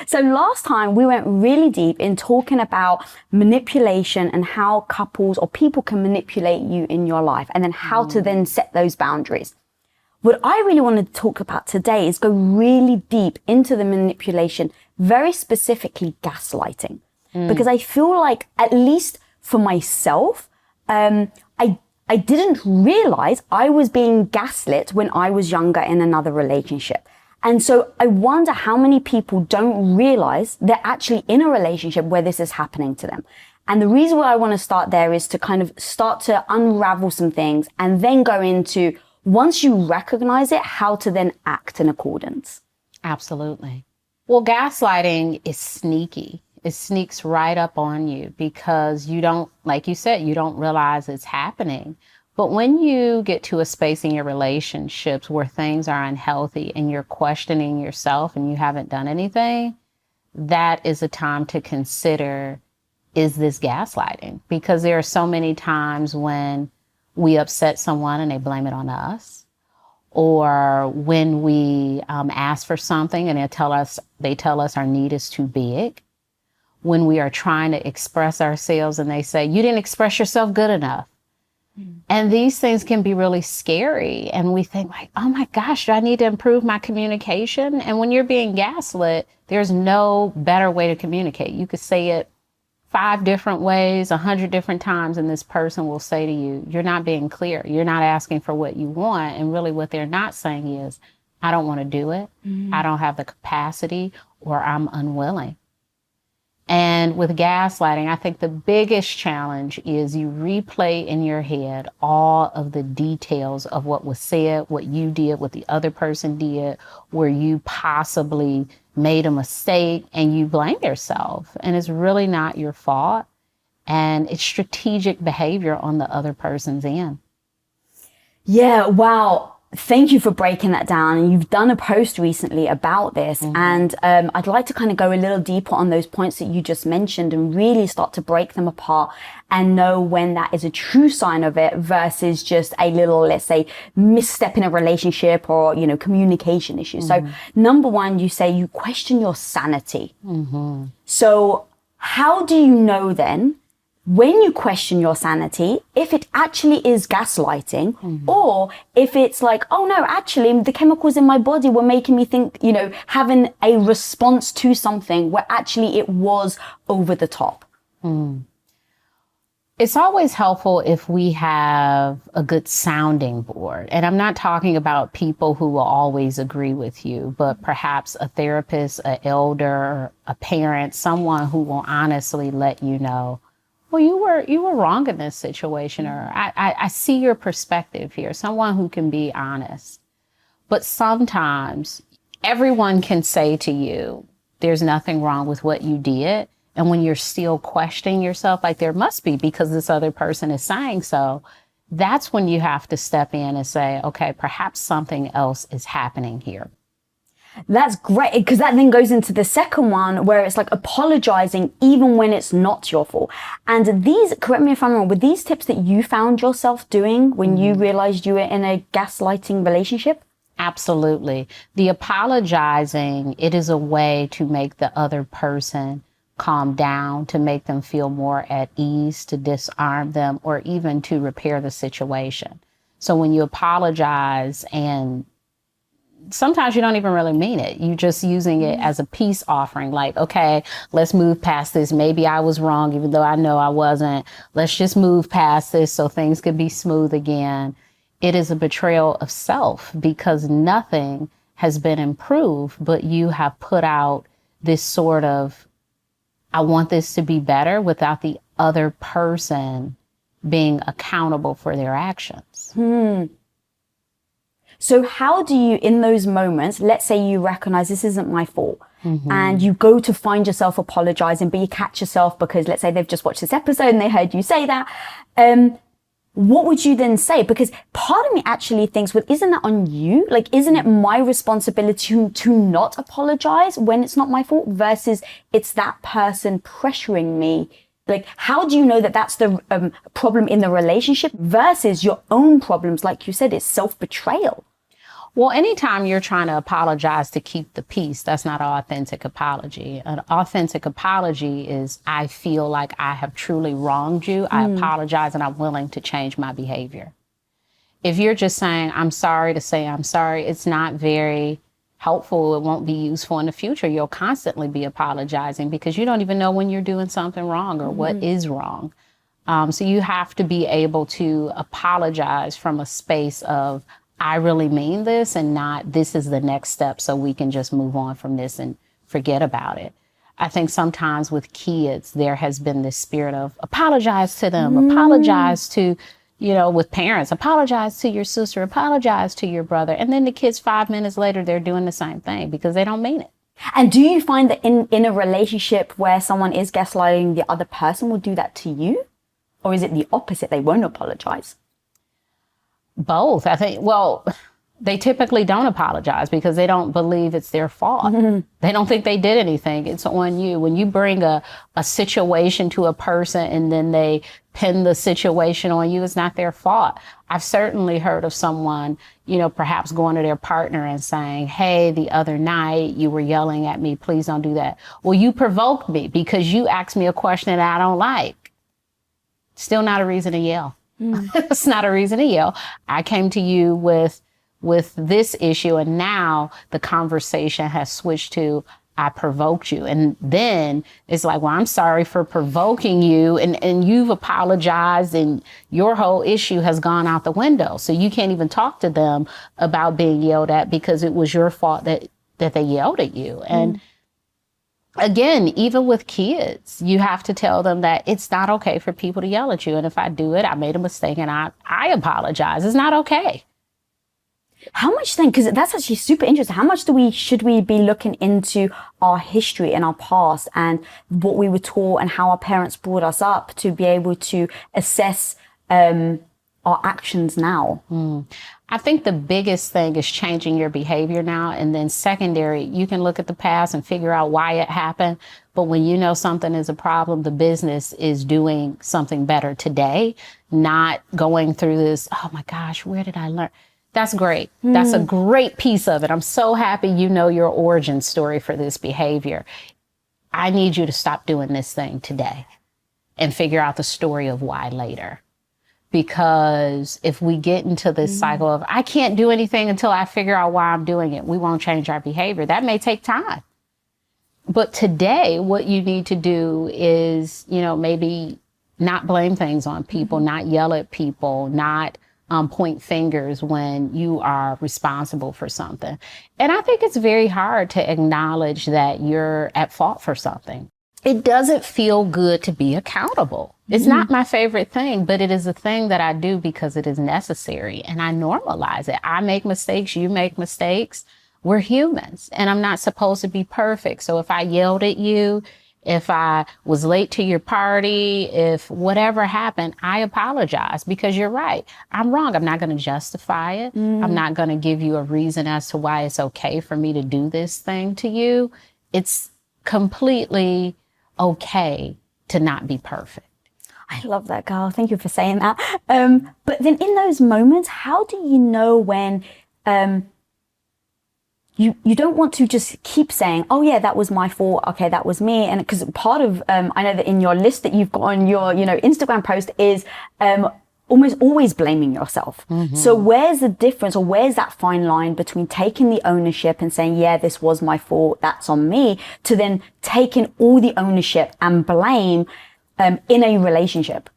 So last time we went really deep in talking about manipulation and how couples or people can manipulate you in your life, and then how to then set those boundaries. What I really wanted to talk about today is go really deep into the manipulation, very specifically gaslighting. Because I feel like, at least for myself, I didn't realize I was being gaslit when I was younger in another relationship. And so I wonder how many people don't realize they're actually in a relationship where this is happening to them. And the reason why I want to start there is to kind of start to unravel some things and then go into, once you recognize it, how to then act in accordance. Absolutely. Well, gaslighting is sneaky. It sneaks right up on you because you don't, like you said, you don't realize it's happening. But when you get to a space in your relationships where things are unhealthy and you're questioning yourself and you haven't done anything, that is a time to consider, is this gaslighting? Because there are so many times when we upset someone and they blame it on us, or when we ask for something and they tell us our need is too big. When we are trying to express ourselves and they say, you didn't express yourself good enough. And these things can be really scary. And we think like, oh my gosh, do I need to improve my communication? And when you're being gaslit, there's no better way to communicate. You could say it 5 different ways, 100 different times, and this person will say to you, you're not being clear. You're not asking for what you want. And really what they're not saying is, I don't want to do it. I don't have the capacity, or I'm unwilling. And with gaslighting, I think the biggest challenge is you replay in your head all of the details of what was said, what you did, what the other person did, where you possibly made a mistake, and you blame yourself. And it's really not your fault. And it's strategic behavior on the other person's end. Yeah, wow. Thank you for breaking that down. And you've done a post recently about this. And I'd like to kind of go a little deeper on those points that you just mentioned and really start to break them apart and know when that is a true sign of it versus just a little, let's say, misstep in a relationship or, you know, communication issues. So number one, you say you question your sanity. So how do you know then, when you question your sanity, if it actually is gaslighting, or if it's like, oh no, actually the chemicals in my body were making me think, you know, having a response to something where actually it was over the top. It's always helpful if we have a good sounding board. And I'm not talking about people who will always agree with you, but perhaps a therapist, an elder, a parent, someone who will honestly let you know, well, you were wrong in this situation, or I see your perspective here, someone who can be honest. But sometimes everyone can say to you, there's nothing wrong with what you did. And when you're still questioning yourself, like there must be because this other person is saying so, that's when you have to step in and say, okay, perhaps something else is happening here. That's great, because that then goes into the second one where it's like apologizing even when it's not your fault. And these, correct me if I'm wrong, were these tips that you found yourself doing when you realized you were in a gaslighting relationship? Absolutely. The apologizing, it is a way to make the other person calm down, to make them feel more at ease, to disarm them, or even to repair the situation. So when you apologize, and sometimes you don't even really mean it. You're just using it as a peace offering. Like, okay, let's move past this. Maybe I was wrong, even though I know I wasn't. Let's just move past this so things could be smooth again. It is a betrayal of self because nothing has been improved, but you have put out this sort of, I want this to be better, without the other person being accountable for their actions. So how do you, in those moments, let's say you recognize this isn't my fault, and you go to find yourself apologizing, but you catch yourself because let's say they've just watched this episode and they heard you say that. What would you then say? Because part of me actually thinks, well, isn't that on you? Like, isn't it my responsibility to not apologize when it's not my fault versus it's that person pressuring me? Like, how do you know that that's the problem in the relationship versus your own problems? Like you said, it's self-betrayal. Well, anytime you're trying to apologize to keep the peace, that's not an authentic apology. An authentic apology is, I feel like I have truly wronged you. I apologize and I'm willing to change my behavior. If you're just saying, I'm sorry to say I'm sorry, it's not very helpful. It won't be useful in the future. You'll constantly be apologizing because you don't even know when you're doing something wrong or what is wrong. So you have to be able to apologize from a space of, I really mean this, and not this is the next step so we can just move on from this and forget about it. I think sometimes with kids, there has been this spirit of apologize to them, apologize to, with parents, apologize to your sister, apologize to your brother. And then the kids 5 minutes later, they're doing the same thing because they don't mean it. And do you find that in a relationship where someone is gaslighting, the other person will do that to you? Or is it the opposite? They won't apologize? Both. I think, they typically don't apologize because they don't believe it's their fault. They don't think they did anything. It's on you. When you bring a situation to a person and then they pin the situation on you, it's not their fault. I've certainly heard of someone, perhaps going to their partner and saying, hey, the other night you were yelling at me. Please don't do that. Well, you provoked me because you asked me a question that I don't like. Still not a reason to yell. It's not a reason to yell. I came to you with this issue, and now the conversation has switched to, I provoked you. And then it's like, well, I'm sorry for provoking you, and you've apologized, and your whole issue has gone out the window. So you can't even talk to them about being yelled at because it was your fault that they yelled at you. And again, even with kids, you have to tell them that it's not okay for people to yell at you. And if I do it, I made a mistake and I apologize. It's not okay. How much then, because that's actually super interesting, how much should we be looking into our history and our past and what we were taught and how our parents brought us up to be able to assess our actions now? I think the biggest thing is changing your behavior now. And then secondary, you can look at the past and figure out why it happened. But when you know something is a problem, the business is doing something better today, not going through this, oh my gosh, where did I learn? That's great. That's a great piece of it. I'm so happy you know your origin story for this behavior. I need you to stop doing this thing today and figure out the story of why later. Because if we get into this cycle of, I can't do anything until I figure out why I'm doing it, we won't change our behavior. That may take time. But today, what you need to do is, maybe not blame things on people, not yell at people, not point fingers when you are responsible for something. And I think it's very hard to acknowledge that you're at fault for something. It doesn't feel good to be accountable. It's not my favorite thing, but it is a thing that I do because it is necessary, and I normalize it. I make mistakes. You make mistakes. We're humans, and I'm not supposed to be perfect. So if I yelled at you, if I was late to your party, if whatever happened, I apologize because you're right. I'm wrong. I'm not going to justify it. I'm not going to give you a reason as to why it's okay for me to do this thing to you. It's completely okay to not be perfect. I love that, girl. Thank you for saying that. But then in those moments, how do you know when you don't want to just keep saying, oh yeah, that was my fault. Okay, that was me. And because part of, I know that in your list that you've got on your, Instagram post is almost always blaming yourself. So where's the difference, or where's that fine line between taking the ownership and saying, yeah, this was my fault, that's on me, to then taking all the ownership and blame in a relationship?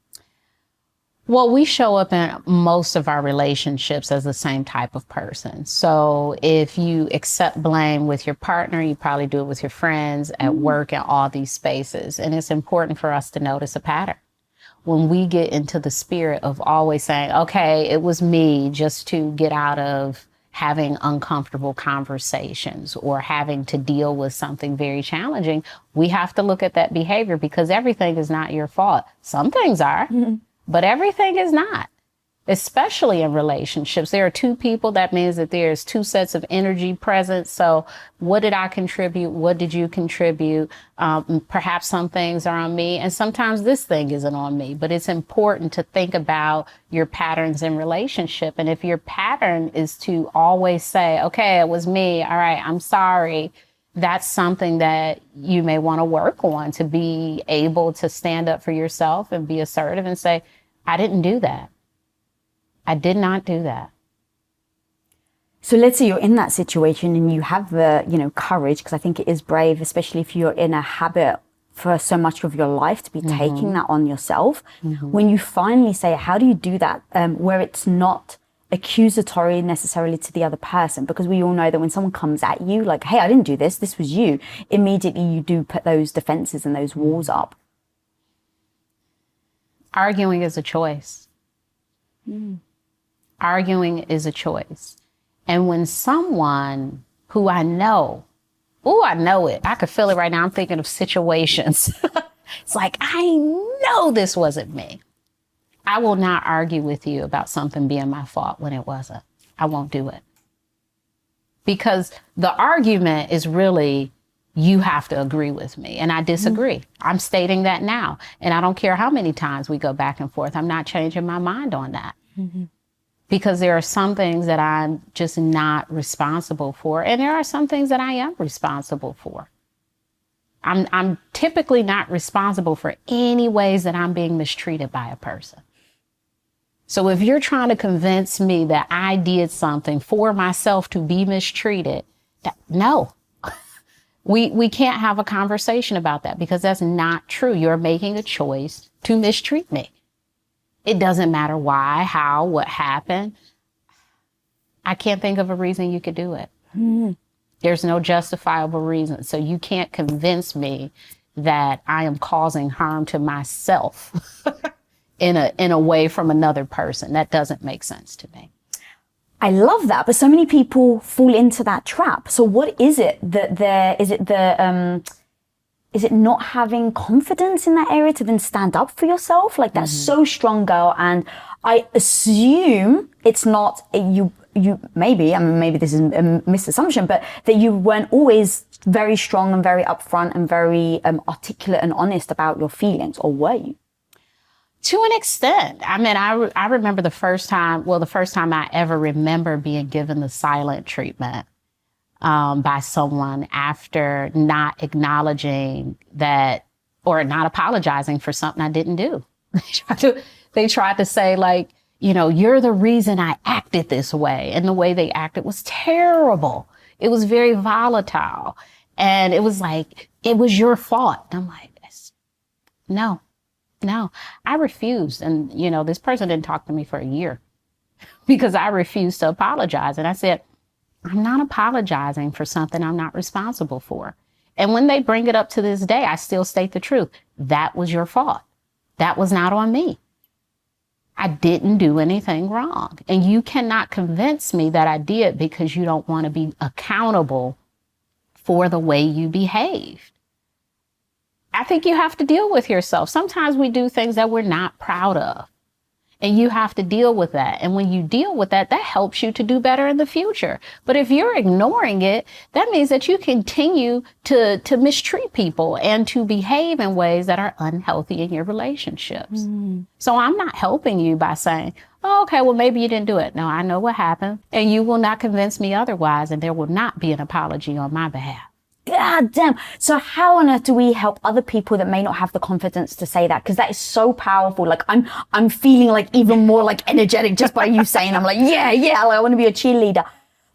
Well, we show up in most of our relationships as the same type of person. So if you accept blame with your partner, you probably do it with your friends, at work, and all these spaces. And it's important for us to notice a pattern. When we get into the spirit of always saying, okay, it was me, just to get out of having uncomfortable conversations or having to deal with something very challenging, we have to look at that behavior, because everything is not your fault. Some things are, but everything is not. especially in relationships. There are two people. That means that there's two sets of energy present. So what did I contribute? What did you contribute? Perhaps some things are on me, and sometimes this thing isn't on me. But it's important to think about your patterns in relationship. And if your pattern is to always say, okay, it was me. All right, I'm sorry. That's something that you may want to work on, to be able to stand up for yourself and be assertive and say, I didn't do that. I did not do that. So let's say you're in that situation and you have the, courage, because I think it is brave, especially if you're in a habit for so much of your life, to be taking that on yourself. When you finally say, how do you do that where it's not accusatory necessarily to the other person? Because we all know that when someone comes at you like, hey, I didn't do this, this was you, immediately you do put those defenses and those walls up. Arguing is a choice. Arguing is a choice. And when someone who I know it, I could feel it right now. I'm thinking of situations. It's like, I know this wasn't me. I will not argue with you about something being my fault when it wasn't. I won't do it. Because the argument is really, you have to agree with me. And I disagree. I'm stating that now. And I don't care how many times we go back and forth. I'm not changing my mind on that. Because there are some things that I'm just not responsible for. And there are some things that I am responsible for. I'm typically not responsible for any ways that I'm being mistreated by a person. So if you're trying to convince me that I did something for myself to be mistreated, no. We can't have a conversation about that, because that's not true. You're making a choice to mistreat me. It doesn't matter why, how, what happened. I can't think of a reason you could do it. There's no justifiable reason. So you can't convince me that I am causing harm to myself in a way from another person. That doesn't make sense to me. I love that, but so many people fall into that trap. So what is it that is it not having confidence in that area to then stand up for yourself? Like, that's so strong, girl. And I assume it's not you maybe, maybe this is a misassumption, but that you weren't always very strong and very upfront and very articulate and honest about your feelings, or were you? To an extent. I mean, I remember the first time I ever remember being given the silent treatment by someone after not acknowledging that, or not apologizing for something I didn't do. They tried to say, like, you're the reason I acted this way. And the way they acted was terrible. It was very volatile. And it was like, it was your fault. And I'm like, no, I refused. And, this person didn't talk to me for a year because I refused to apologize. And I said, I'm not apologizing for something I'm not responsible for. And when they bring it up to this day, I still state the truth. That was your fault. That was not on me. I didn't do anything wrong. And you cannot convince me that I did, because you don't want to be accountable for the way you behaved. I think you have to deal with yourself. Sometimes we do things that we're not proud of, and you have to deal with that. And when you deal with that, that helps you to do better in the future. But if you're ignoring it, that means that you continue to mistreat people and to behave in ways that are unhealthy in your relationships. So I'm not helping you by saying, oh, okay, well, maybe you didn't do it. No, I know what happened, and you will not convince me otherwise, and there will not be an apology on my behalf. God damn. So how on earth do we help other people that may not have the confidence to say that? Because that is so powerful. Like, I'm feeling like even more like energetic just by you saying, I'm like, yeah, like, I want to be a cheerleader.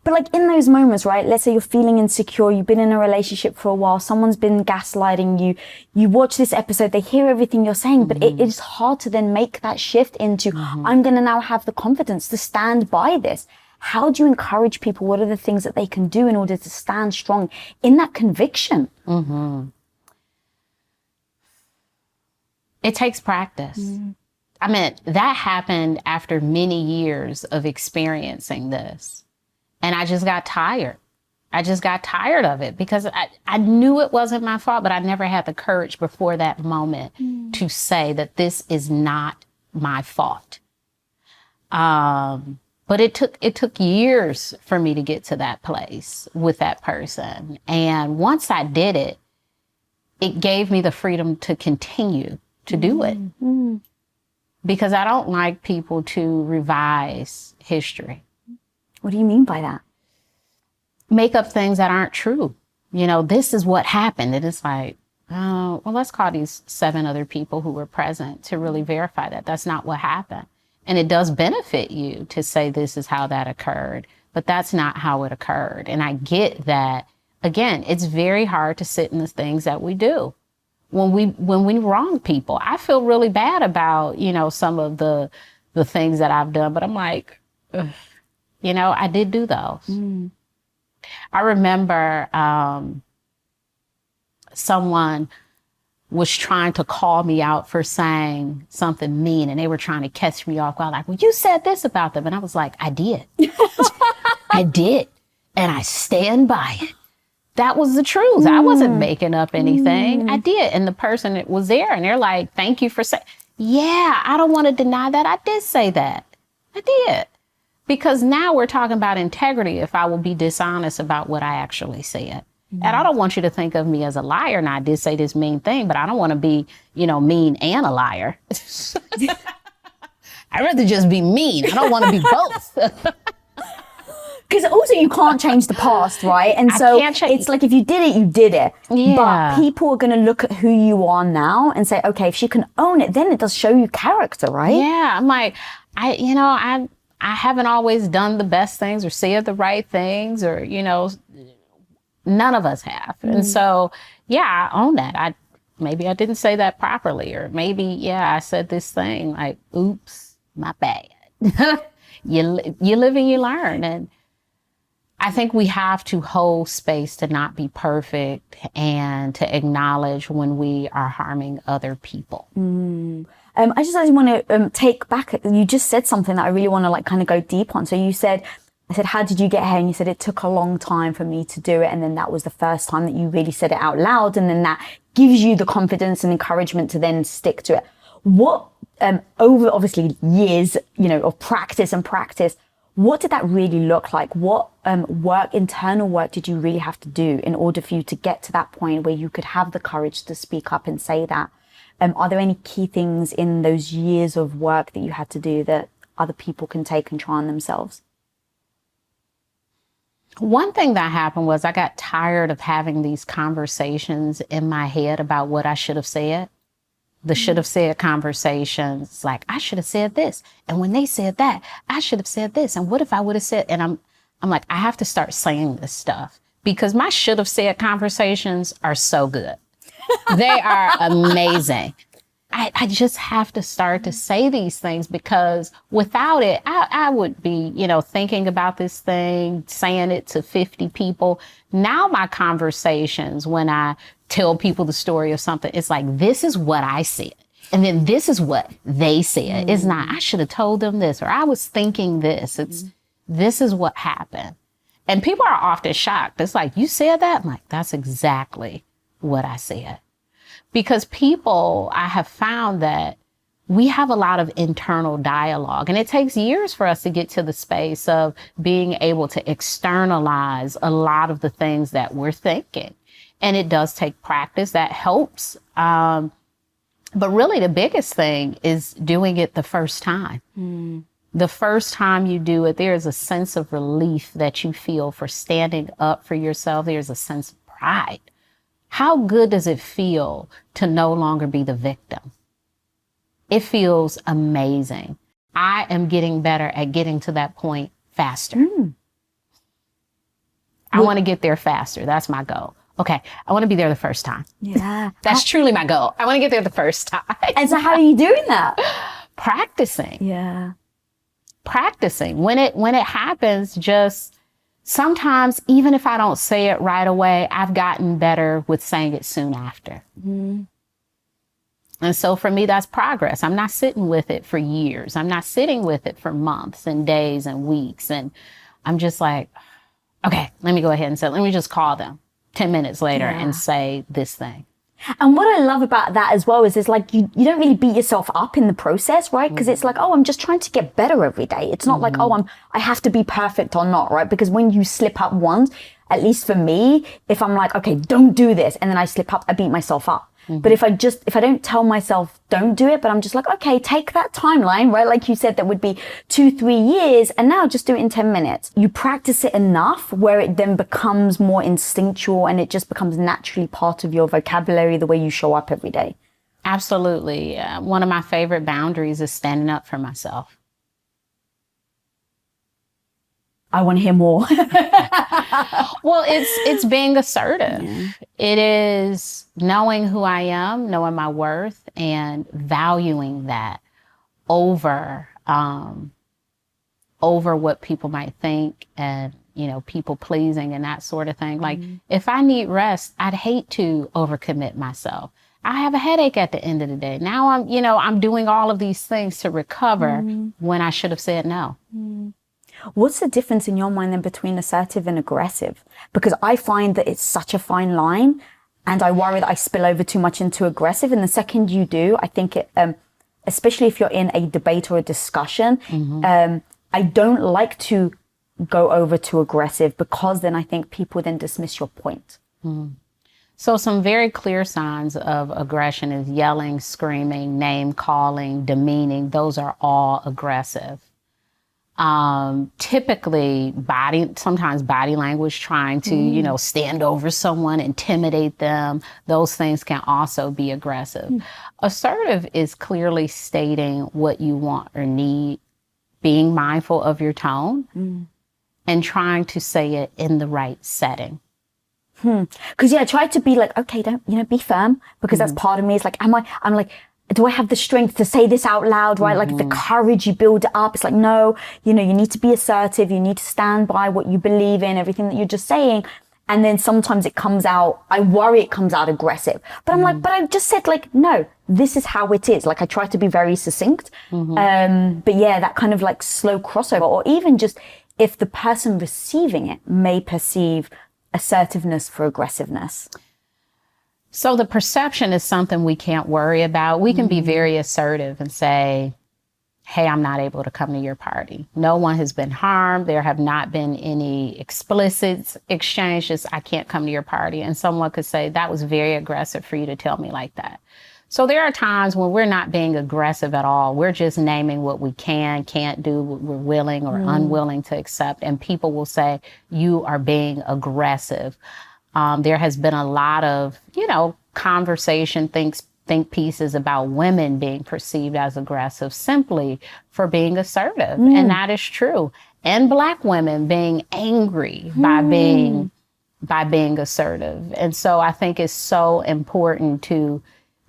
But like in those moments, right? Let's say you're feeling insecure. You've been in a relationship for a while. Someone's been gaslighting you. You watch this episode. They hear everything you're saying, but it is hard to then make that shift into, I'm going to now have the confidence to stand by this. How do you encourage people? What are the things that they can do in order to stand strong in that conviction? It takes practice. I mean, that happened after many years of experiencing this. And I just got tired. I just got tired of it, because I knew it wasn't my fault, but I never had the courage before that moment to say that this is not my fault. But it took years for me to get to that place with that person. And once I did it, it gave me the freedom to continue to do it. Mm-hmm. Because I don't like people to revise history. What do you mean by that? Make up things that aren't true. You know, this is what happened. And it's like, oh, well, let's call these 7 other people who were present to really verify that that's not what happened. And it does benefit you to say this is how that occurred, but that's not how it occurred. And I get that. Again, it's very hard to sit in the things that we do. When we wrong people, I feel really bad about, you know, some of the things that I've done, but I'm like, ugh, you know, I did do those. Mm. I remember someone was trying to call me out for saying something mean, and they were trying to catch me off guard, like, well, you said this about them. And I was like, I did. I did. And I stand by it. That was the truth. I wasn't making up anything. I did. And the person that was there, and they're like, thank you for saying, yeah, I don't want to deny that. I did say that. I did. Because now we're talking about integrity if I will be dishonest about what I actually said. Mm-hmm. And I don't want you to think of me as a liar. And I did say this mean thing, but I don't want to be, you know, mean and a liar. I'd rather just be mean. I don't want to be both. Because also you can't change the past, right? And so it's like if you did it, you did it. Yeah. But people are going to look at who you are now and say, okay, if she can own it, then it does show you character, right? Yeah. I'm like, I haven't always done the best things or said the right things or, you know, none of us have. Mm. And so, yeah, I own that. Maybe I didn't say that properly, or maybe, yeah, I said this thing like, oops, my bad. You live and you learn. And I think we have to hold space to not be perfect and to acknowledge when we are harming other people. Mm. I just actually want to take back, you just said something that I really want to like kind of go deep on. So you said, I said, how did you get here? And you said, it took a long time for me to do it. And then that was the first time that you really said it out loud. And then that gives you the confidence and encouragement to then stick to it. What, over obviously years, you know, of practice, what did that really look like? What internal work did you really have to do in order for you to get to that point where you could have the courage to speak up and say that? Are there any key things in those years of work that you had to do that other people can take and try on themselves? One thing that happened was I got tired of having these conversations in my head about what I should have said. The should have said conversations, like, I should have said this. And when they said that, I should have said this. And what if I would have said, and I'm like, I have to start saying this stuff because my should have said conversations are so good. They are amazing. I just have to start to say these things because without it, I would be, you know, thinking about this thing, saying it to 50 people. Now my conversations, when I tell people the story of something, it's like, this is what I said. And then this is what they said. It's not, I should have told them this, or I was thinking this. It's, this is what happened. And people are often shocked. It's like, you said that? I'm like, that's exactly what I said. Because people, I have found that we have a lot of internal dialogue, and it takes years for us to get to the space of being able to externalize a lot of the things that we're thinking. And it does take practice that helps. But really the biggest thing is doing it the first time. Mm. The first time you do it, there is a sense of relief that you feel for standing up for yourself. There's a sense of pride. How good does it feel to no longer be the victim? It feels amazing. I am getting better at getting to that point faster. Mm. I want to get there faster. That's my goal. Okay, I want to be there the first time. Yeah. That's truly my goal. I want to get there the first time. And so how are you doing that? Practicing. Yeah. Practicing. When it happens, just sometimes, even if I don't say it right away, I've gotten better with saying it soon after. Mm-hmm. And so for me, that's progress. I'm not sitting with it for years. I'm not sitting with it for months and days and weeks. And I'm just like, okay, let me go ahead and say, let me just call them 10 minutes later and say this thing. And what I love about that as well is like you don't really beat yourself up in the process, right? Because it's like, oh, I'm just trying to get better every day. It's not like, oh, I have to be perfect or not, right? Because when you slip up once, at least for me, if I'm like, okay, don't do this, and then I slip up, I beat myself up. But if I don't tell myself don't do it, but I'm just like, okay, take that timeline, right? Like you said, that would be 2-3 years, and now just do it in 10 minutes. You practice it enough where it then becomes more instinctual and it just becomes naturally part of your vocabulary, the way you show up every day. Absolutely. One of my favorite boundaries is standing up for myself. I want to hear more. Well, it's being assertive. Yeah. It is knowing who I am, knowing my worth, and valuing that over what people might think, and people pleasing and that sort of thing. Like if I need rest, I'd hate to overcommit myself. I have a headache at the end of the day. Now I'm doing all of these things to recover when I should have said no. What's the difference in your mind then between assertive and aggressive? Because I find that it's such a fine line, and I worry that I spill over too much into aggressive. And the second you do, I think it, especially if you're in a debate or a discussion, I don't like to go over to aggressive, because then I think people then dismiss your point. So some very clear signs of aggression is yelling, screaming, name calling, demeaning. Those are all aggressive. Typically sometimes body language, trying to, stand over someone, intimidate them. Those things can also be aggressive. Assertive is clearly stating what you want or need, being mindful of your tone, and trying to say it in the right setting. Because I try to be like, okay, don't, be firm, because that's part of me. It's like, I'm like, do I have the strength to say this out loud, right? Like the courage, you build it up. It's like, no, you need to be assertive. You need to stand by what you believe in, everything that you're just saying. And then sometimes it comes out, I worry it comes out aggressive. But I'm like, but I just said like, no, this is how it is. Like I try to be very succinct. But yeah, that kind of like slow crossover, or even just if the person receiving it may perceive assertiveness for aggressiveness. So the perception is something we can't worry about. We can be very assertive and say, hey, I'm not able to come to your party. No one has been harmed. There have not been any explicit exchanges. I can't come to your party. And someone could say, that was very aggressive for you to tell me like that. So there are times when we're not being aggressive at all. We're just naming what we can't do, what we're willing or unwilling to accept. And people will say, you are being aggressive. There has been a lot of, conversation, think pieces about women being perceived as aggressive simply for being assertive. And that is true. And Black women being angry by being assertive. And so I think it's so important to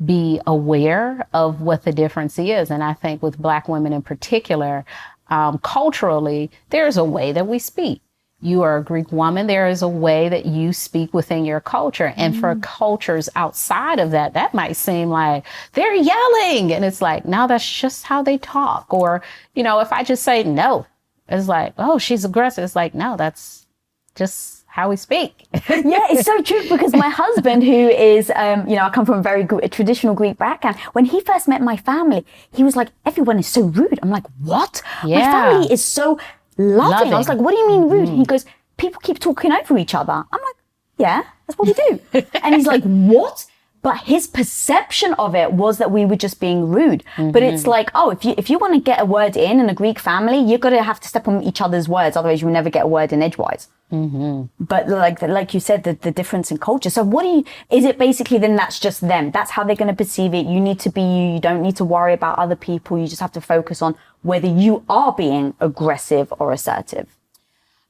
be aware of what the difference is. And I think with Black women in particular, culturally, there's a way that we speak. You are a Greek woman, there is a way that you speak within your culture. And for cultures outside of that, that might seem like they're yelling. And it's like, no, that's just how they talk. Or, if I just say no, it's like, oh, she's aggressive. It's like, no, that's just how we speak. Yeah, it's so true, because my husband, who is, I come from a traditional Greek background. When he first met my family, he was like, everyone is so rude. I'm like, what? Yeah. My family is so loving. I was like, what do you mean rude? He goes, people keep talking over each other. I'm like, yeah, that's what we do. And he's like, what? But his perception of it was that we were just being rude. But it's like, oh, if you want to get a word in a Greek family, you're going to have to step on each other's words. Otherwise you'll never get a word in edgewise. But like you said, the difference in culture. So is it basically then that's just them? That's how they're going to perceive it. You need to be you. You don't need to worry about other people. You just have to focus on whether you are being aggressive or assertive.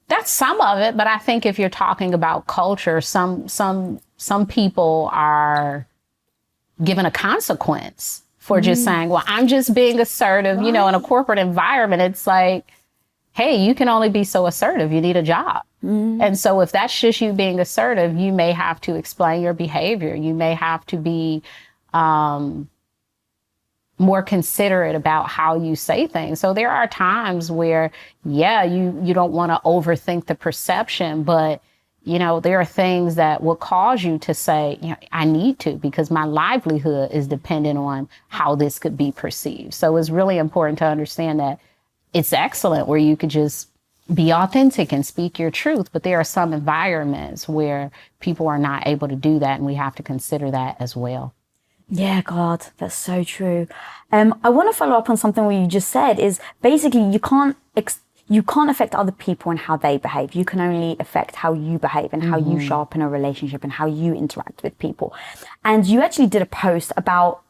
That's some of it. But I think if you're talking about culture, some people are given a consequence for just saying, well, I'm just being assertive. Right. In a corporate environment, it's like, hey, you can only be so assertive. You need a job. And so if that's just you being assertive, you may have to explain your behavior. You may have to be more considerate about how you say things. So there are times where, you don't want to overthink the perception, but You know, there are things that will cause you to say, you know, I need to, because my livelihood is dependent on how this could be perceived. So it's really important to understand that it's excellent where you could just be authentic and speak your truth. But there are some environments where people are not able to do that. And we have to consider that as well. Yeah, God, that's so true. I want to follow up on something what you just said is basically you can't affect other people and how they behave. You can only affect how you behave and how you show up in a relationship and how you interact with people. And you actually did a post about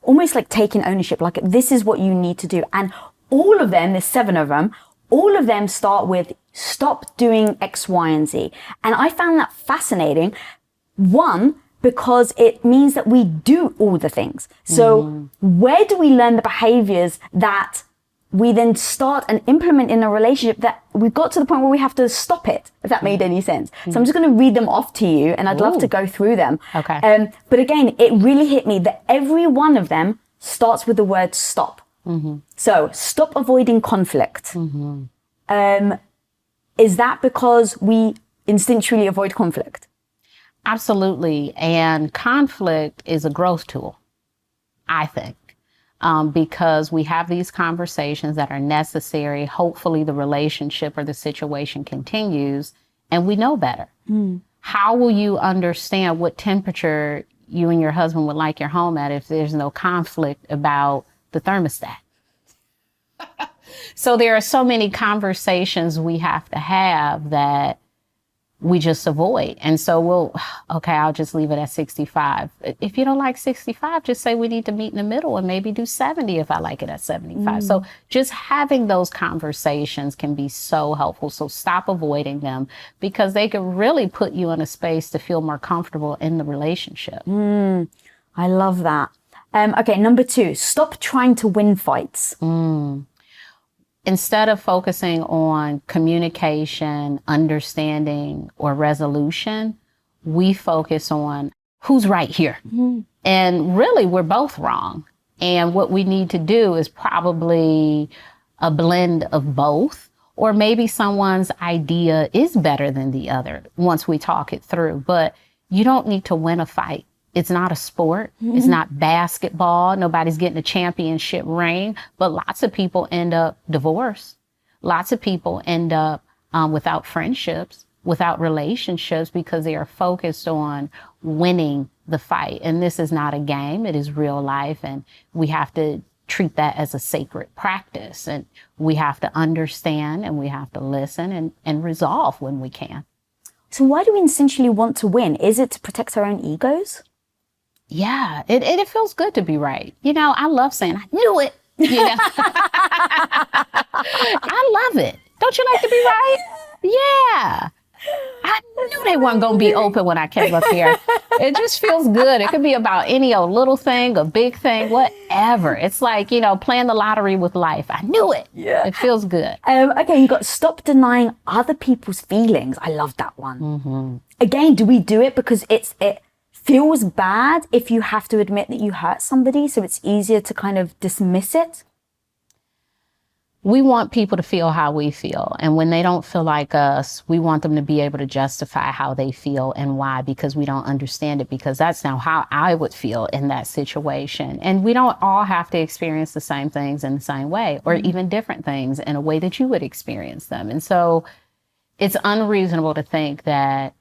almost like taking ownership, like this is what you need to do. And all of them, there's 7 of them, all of them start with stop doing X, Y, and Z. And I found that fascinating. One, because it means that we do all the things. So where do we learn the behaviors that we then start and implement in a relationship that we've got to the point where we have to stop it, if that made any sense? So I'm just going to read them off to you, and I'd love to go through them. Okay. But again, it really hit me that every one of them starts with the word stop. So stop avoiding conflict. Is that because we instinctually avoid conflict? Absolutely. And conflict is a growth tool, I think, because we have these conversations that are necessary. Hopefully the relationship or the situation continues and we know better. How will you understand what temperature you and your husband would like your home at if there's no conflict about the thermostat? So there are so many conversations we have to have that we just avoid. And so I'll just leave it at 65. If you don't like 65, just say we need to meet in the middle and maybe do 70 if I like it at 75. So just having those conversations can be so helpful. So stop avoiding them, because they can really put you in a space to feel more comfortable in the relationship. I love that. Okay, number 2, stop trying to win fights. Instead of focusing on communication, understanding, or resolution, we focus on who's right here. And really, we're both wrong. And what we need to do is probably a blend of both, or maybe someone's idea is better than the other once we talk it through. But you don't need to win a fight. It's not a sport. It's not basketball. Nobody's getting a championship ring. But lots of people end up divorced. Lots of people end up without friendships, without relationships, because they are focused on winning the fight. And this is not a game. It is real life. And we have to treat that as a sacred practice. And we have to understand and we have to listen and resolve when we can. So why do we essentially want to win? Is it to protect our own egos? Yeah, it feels good to be right. You know, I love saying, I knew it. You know? I love it. Don't you like to be right? Yeah. I knew they weren't going to be open when I came up here. It just feels good. It could be about any old little thing, a big thing, whatever. It's like, you know, playing the lottery with life. I knew it. Yeah. It feels good. Okay, you got stop denying other people's feelings. I love that one. Again, do we do it because it feels bad if you have to admit that you hurt somebody, so it's easier to kind of dismiss it? We want people to feel how we feel. And when they don't feel like us, we want them to be able to justify how they feel and why, because we don't understand it, because that's now how I would feel in that situation. And we don't all have to experience the same things in the same way, or even different things in a way that you would experience them. And so it's unreasonable to think that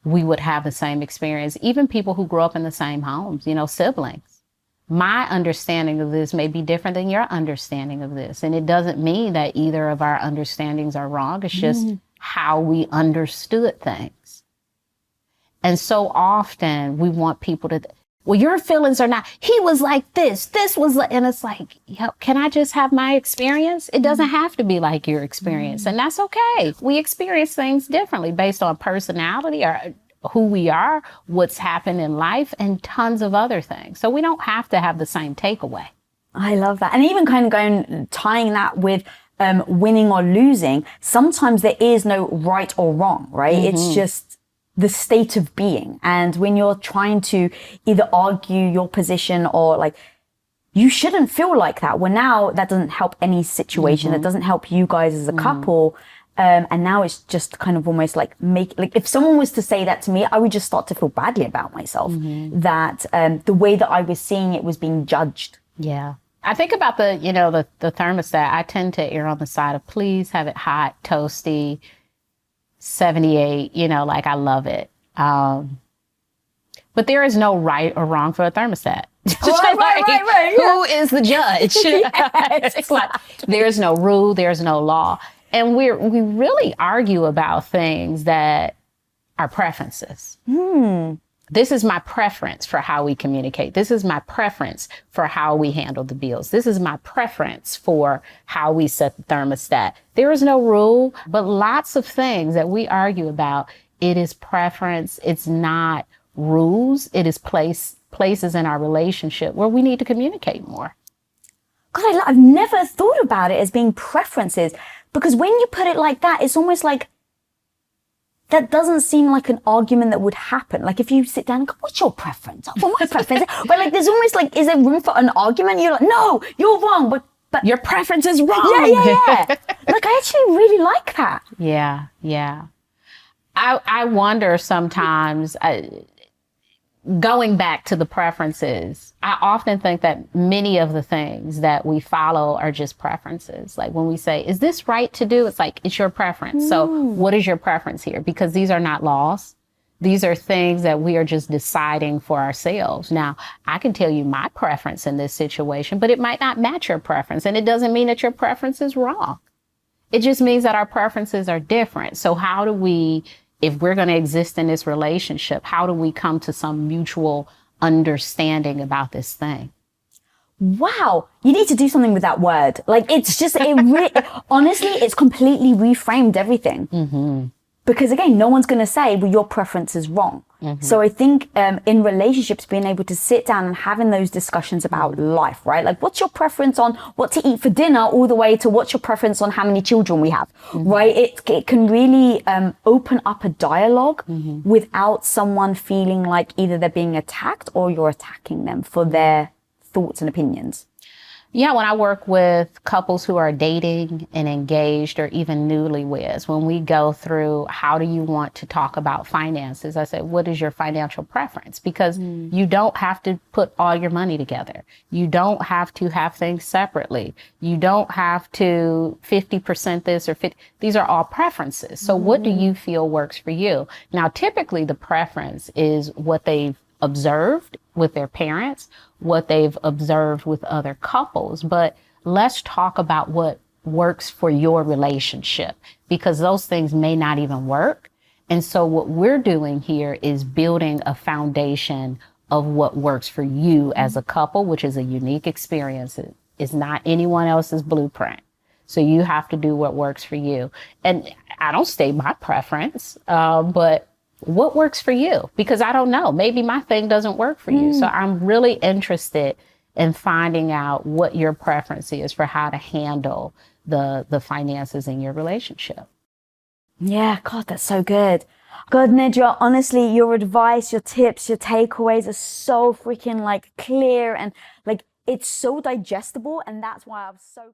we would have the same experience. Even people who grow up in the same homes, you know, siblings. My understanding of this may be different than your understanding of this. And it doesn't mean that either of our understandings are wrong. It's just how we understood things. And so often we want people to, well, your feelings are not, he was like this was like, and it's like, can I just have my experience? It doesn't have to be like your experience. And that's okay. We experience things differently based on personality or who we are, what's happened in life, and tons of other things. So we don't have to have the same takeaway. I love that. And even kind of tying that with winning or losing, sometimes there is no right or wrong, right? It's just the state of being. And when you're trying to either argue your position or like, you shouldn't feel like that. Well, now that doesn't help any situation. That doesn't help you guys as a couple. And now it's just kind of almost like if someone was to say that to me, I would just start to feel badly about myself, that the way that I was seeing it was being judged. Yeah. I think about the thermostat. I tend to err on the side of please have it hot, toasty, 78, like I love it. But there is no right or wrong for a thermostat. Right. Who is the judge? Yes. It's like there's no rule, there's no law. And we really argue about things that are preferences. This is my preference for how we communicate. This is my preference for how we handle the bills. This is my preference for how we set the thermostat. There is no rule, but lots of things that we argue about, it is preference. It's not rules. It is places in our relationship where we need to communicate more. God, I've never thought about it as being preferences, because when you put it like that, it's almost like that doesn't seem like an argument that would happen. Like if you sit down and go, what's your preference? Well, my preference. But like, there's almost like, is there room for an argument? You're like, no, you're wrong, but your preference is wrong. Yeah. Like, I actually really like that. Yeah. I wonder sometimes, going back to the preferences, I often think that many of the things that we follow are just preferences. Like when we say, is this right to do? It's like, it's your preference. So what is your preference here? Because these are not laws. These are things that we are just deciding for ourselves. Now, I can tell you my preference in this situation, but it might not match your preference. And it doesn't mean that your preference is wrong. It just means that our preferences are different. So how do we, if we're going to exist in this relationship, how do we come to some mutual understanding about this thing? Wow. You need to do something with that word. Like, it's just, honestly, it's completely reframed everything. Because again, no one's going to say, well, your preference is wrong. So I think in relationships, being able to sit down and having those discussions about life, right? Like, what's your preference on what to eat for dinner, all the way to what's your preference on how many children we have, right? It can really open up a dialogue without someone feeling like either they're being attacked or you're attacking them for their thoughts and opinions. Yeah, when I work with couples who are dating and engaged or even newlyweds, when we go through how do you want to talk about finances, I say, what is your financial preference? Because you don't have to put all your money together. You don't have to have things separately. You don't have to 50% this or 50. These are all preferences. So what do you feel works for you? Now, typically the preference is what they've observed with their parents, what they've observed with other couples. But let's talk about what works for your relationship, because those things may not even work. And so what we're doing here is building a foundation of what works for you as a couple, which is a unique experience. It's not anyone else's blueprint. So you have to do what works for you. And I don't state my preference, but what works for you? Because I don't know, maybe my thing doesn't work for you. So I'm really interested in finding out what your preference is for how to handle the finances in your relationship. Yeah, God, that's so good. God, Nedra, honestly, your advice, your tips, your takeaways are so freaking like clear and like it's so digestible. And that's why I'm so